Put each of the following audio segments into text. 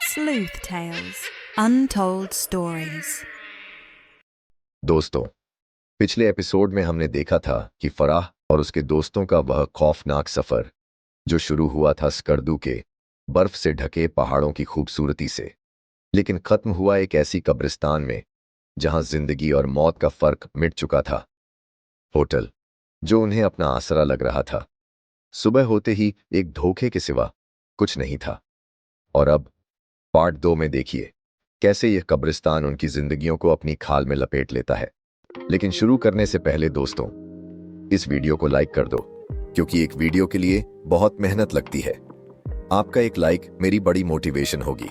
Sleuth Tales Untold Stories। दोस्तों, पिछले episode में हमने देखा था कि फराह और उसके दोस्तों का वह खौफनाक सफर जो शुरू हुआ था स्कर्दू के बर्फ से ढके पहाड़ों की खूबसूरती से, लेकिन खत्म हुआ एक ऐसी कब्रिस्तान में जहां जिंदगी और मौत का फर्क मिट चुका था। होटल जो उन्हें अपना आसरा लग रहा था, सुबह होते ही एक धोखे के सिवा कुछ नहीं था। और अब पार्ट 2 में देखिए कैसे यह कब्रिस्तान उनकी जिंदगियों को अपनी खाल में लपेट लेता है। लेकिन शुरू करने से पहले दोस्तों, इस वीडियो को लाइक कर दो, क्योंकि एक वीडियो के लिए बहुत मेहनत लगती है। आपका एक लाइक मेरी बड़ी मोटिवेशन होगी।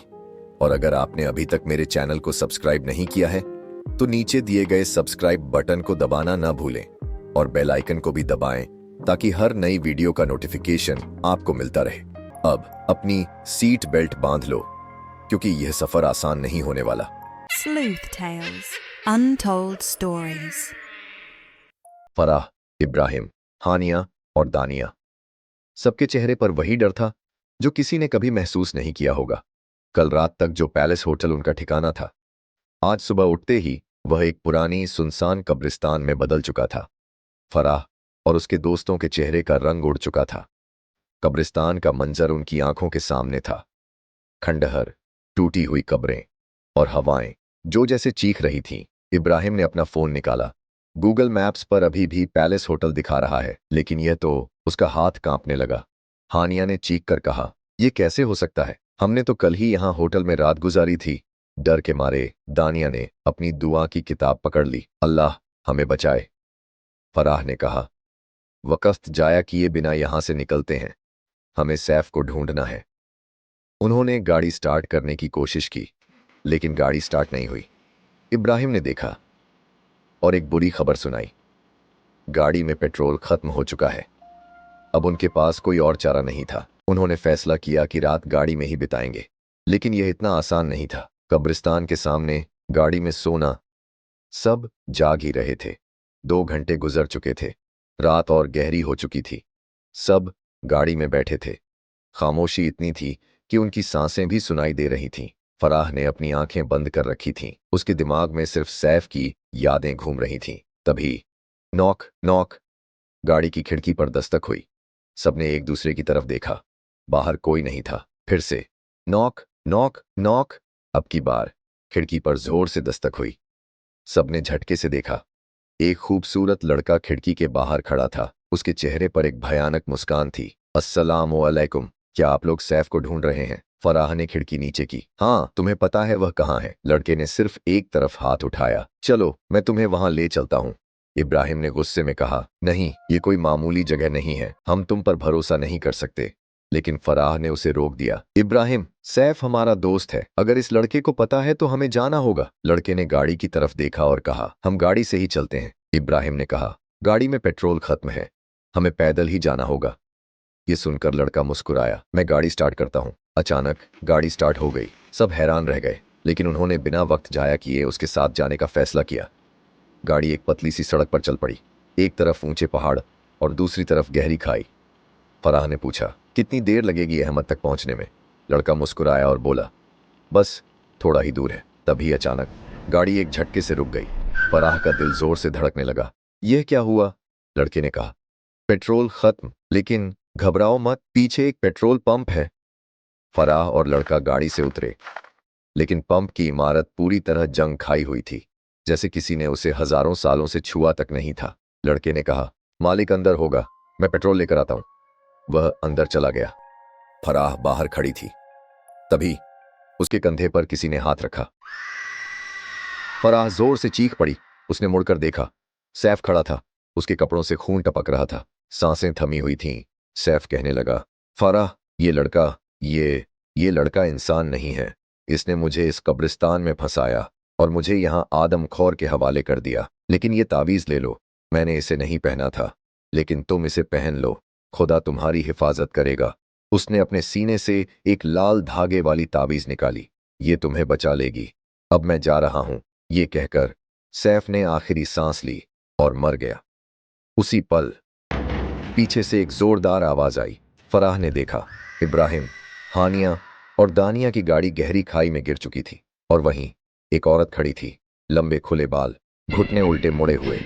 और अगर आपने अभी तक मेरे चैनल को सब्सक्राइब नहीं किया है तो नीचे दिए गए सब्सक्राइब बटन को दबाना ना भूलें और बेल आइकन को भी दबाएं ताकि हर नई वीडियो का नोटिफिकेशन आपको मिलता रहे। अब अपनी सीट बेल्ट बांध लो, क्योंकि यह सफर आसान नहीं होने वाला। Sleuth Tales Untold Stories। Farah, Ibrahim, हानिया और दानिया, सबके चेहरे पर वही डर था जो किसी ने कभी महसूस नहीं किया होगा। कल रात तक जो पैलेस होटल उनका ठिकाना था, आज सुबह उठते ही वह एक पुरानी सुनसान कब्रिस्तान में बदल चुका था। फराह और उसके दोस्तों के चेहरे का रंग उड़ चुका था। कब्रिस्तान का मंजर उनकी आंखों के सामने था। खंडहर, टूटी हुई कब्रें और हवाएं जो जैसे चीख रही थीं। इब्राहिम ने अपना फोन निकाला। गूगल मैप्स पर अभी भी पैलेस होटल दिखा रहा है, लेकिन यह तो उसका हाथ कांपने लगा। हानिया ने चीख कर कहा, यह कैसे हो सकता है? हमने तो कल ही यहाँ होटल में रात गुजारी थी। डर के मारे दानिया ने अपनी दुआ की किताब पकड़ ली। अल्लाह हमें बचाए। फराह ने कहा, वक्त जाया किए बिना यहां से निकलते हैं। हमें सैफ को ढूंढना है। उन्होंने गाड़ी स्टार्ट करने की कोशिश की, लेकिन गाड़ी स्टार्ट नहीं हुई। इब्राहिम ने देखा और एक बुरी खबर सुनाई। गाड़ी में पेट्रोल खत्म हो चुका है। अब उनके पास कोई और चारा नहीं था। उन्होंने फैसला किया कि रात गाड़ी में ही बिताएंगे, लेकिन यह इतना आसान नहीं था। कब्रिस्तान के सामने गाड़ी में सोना, सब जाग ही रहे थे। 2 घंटे गुजर चुके थे। रात और गहरी हो चुकी थी। सब गाड़ी में बैठे थे। खामोशी इतनी थी कि उनकी सांसें भी सुनाई दे रही थीं। फराह ने अपनी आंखें बंद कर रखी थीं। उसके दिमाग में सिर्फ सैफ की यादें घूम रही थीं। तभी नॉक नॉक, गाड़ी की खिड़की पर दस्तक हुई। सबने एक दूसरे की तरफ देखा। बाहर कोई नहीं था। फिर से नॉक नॉक नॉक। अब की बार खिड़की पर जोर से दस्तक हुई। सबने झटके से देखा। एक खूबसूरत लड़का खिड़की के बाहर खड़ा था। उसके चेहरे पर एक भयानक मुस्कान थी। अस्सलामु अलैकुम, क्या आप लोग सैफ को ढूंढ रहे हैं? फराह ने खिड़की नीचे की। हाँ, तुम्हें पता है वह कहाँ है? लड़के ने सिर्फ एक तरफ हाथ उठाया। चलो मैं तुम्हें वहां ले चलता हूँ। इब्राहिम ने गुस्से में कहा, नहीं, ये कोई मामूली जगह नहीं है। हम तुम पर भरोसा नहीं कर सकते। लेकिन फराह ने उसे रोक दिया। इब्राहिम, सैफ हमारा दोस्त है। अगर इस लड़के को पता है तो हमें जाना होगा। लड़के ने गाड़ी की तरफ देखा और कहा, हम गाड़ी से ही चलते हैं। इब्राहिम ने कहा, गाड़ी में पेट्रोल खत्म है, हमें पैदल ही जाना होगा। ये सुनकर लड़का मुस्कुराया। मैं गाड़ी स्टार्ट करता हूँ। अचानक गाड़ी स्टार्ट हो गई। सब हैरान रह गए, लेकिन उन्होंने बिना वक्त जाया किए उसके साथ जाने का फैसला किया। गाड़ी एक पतली सी सड़क पर चल पड़ी। एक तरफ ऊंचे पहाड़ और दूसरी तरफ गहरी खाई। फराह ने पूछा, कितनी देर लगेगी अहमद तक पहुंचने में? लड़का मुस्कुराया और बोला, बस थोड़ा ही दूर है। तभी अचानक गाड़ी एक झटके से रुक गई। फराह का दिल जोर से धड़कने लगा। यह क्या हुआ? लड़के ने कहा, पेट्रोल खत्म। लेकिन घबराओ मत, पीछे एक पेट्रोल पंप है। फराह और लड़का गाड़ी से उतरे, लेकिन पंप की इमारत पूरी तरह जंग खाई हुई थी, जैसे किसी ने उसे हजारों सालों से छुआ तक नहीं था। लड़के ने कहा, मालिक अंदर होगा, मैं पेट्रोल लेकर आता हूं। वह अंदर चला गया। फराह बाहर खड़ी थी। तभी उसके कंधे पर किसी ने हाथ रखा। फराह जोर से चीख पड़ी। उसने मुड़कर देखा। सैफ खड़ा था। उसके कपड़ों से खून टपक रहा था। सांसें थमी हुई थीं। सैफ कहने लगा, फराह, ये लड़का, ये लड़का इंसान नहीं है। इसने मुझे इस कब्रिस्तान में फंसाया और मुझे यहां आदमखोर के हवाले कर दिया। लेकिन ये तावीज़ ले लो। मैंने इसे नहीं पहना था, लेकिन तुम इसे पहन लो। खुदा तुम्हारी हिफाजत करेगा। उसने अपने सीने से एक लाल धागे वाली तावीज़ निकाली। ये तुम्हें बचा लेगी। अब मैं जा रहा हूं। ये कहकर सैफ ने आखिरी सांस ली और मर गया। उसी पल पीछे से एक जोरदार आवाज आई। फराह ने देखा, इब्राहिम, हानिया और दानिया की गाड़ी गहरी खाई में गिर चुकी थी। और वहीं एक औरत खड़ी थी, लंबे खुले बाल, घुटने उल्टे मुड़े हुए,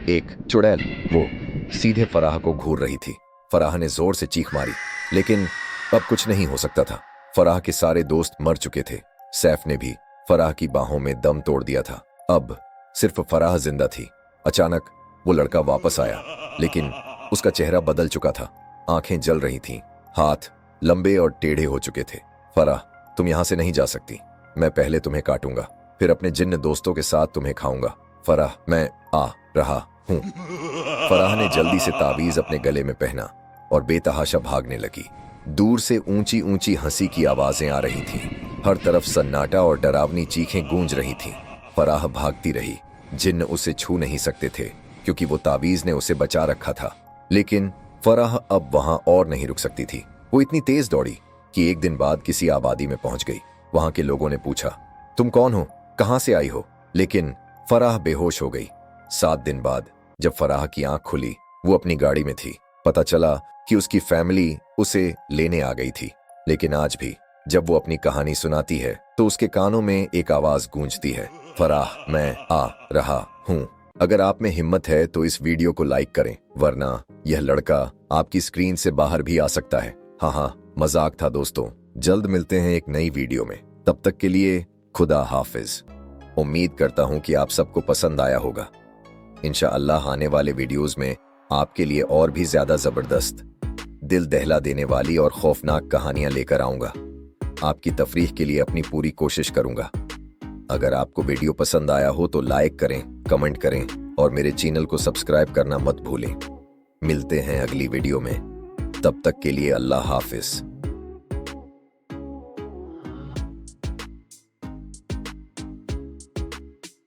एक चुड़ैल। वो सीधे फराह को घूर रही थी। फराह ने जोर से चीख मारी, लेकिन अब कुछ नहीं हो सकता था। फराह के सारे दोस्त मर चुके थे। सैफ ने भी फराह की बाहों में दम तोड़ दिया था। अब सिर्फ फराह जिंदा थी। अचानक वो लड़का वापस आया, लेकिन उसका चेहरा बदल चुका था। आंखें जल रही थीं, हाथ लंबे और टेढ़े हो चुके थे। फराह, तुम यहां से नहीं जा सकती। मैं पहले तुम्हें काटूंगा, फिर अपने जिन्न दोस्तों के साथ तुम्हें खाऊंगा। फराह, मैं आ रहा हूं। फराह ने जल्दी से तावीज अपने गले में पहना और बेतहाशा भागने लगी। दूर से ऊंची ऊंची हंसी की आवाजें आ रही थीं। हर तरफ सन्नाटा और डरावनी चीखें गूंज रही थीं। फराह भागती रही। जिन्न उसे छू नहीं सकते थे, क्योंकि वो तावीज ने उसे बचा रखा था। लेकिन फराह अब वहां और नहीं रुक सकती थी। वो इतनी तेज दौड़ी कि एक दिन बाद किसी आबादी में पहुंच गई। वहां के लोगों ने पूछा, तुम कौन हो, कहां से आई हो? लेकिन फराह बेहोश हो गई। 7 दिन बाद जब फराह की आंख खुली, वो अपनी गाड़ी में थी। पता चला कि उसकी फैमिली उसे लेने आ गई थी। लेकिन आज भी जब वो अपनी कहानी सुनाती है तो उसके कानों में एक आवाज गूंजती है, फराह, मैं आ रहा हूं। अगर आप में हिम्मत है तो इस वीडियो को लाइक करें, वरना यह लड़का आपकी स्क्रीन से बाहर भी आ सकता है। हाँ, मजाक था दोस्तों। जल्द मिलते हैं एक नई वीडियो में। तब तक के लिए खुदा हाफिज। उम्मीद करता हूं कि आप सबको पसंद आया होगा। इंशाअल्लाह आने वाले वीडियोस में आपके लिए और भी ज्यादा जबरदस्त, दिल दहला देने वाली और खौफनाक कहानियां लेकर आऊंगा। आपकी तफरीह के लिए अपनी पूरी कोशिश करूंगा। अगर आपको वीडियो पसंद आया हो तो लाइक करें, कमेंट करें और मेरे चैनल को सब्सक्राइब करना मत भूलें। मिलते हैं अगली वीडियो में। तब तक के लिए अल्लाह हाफिज।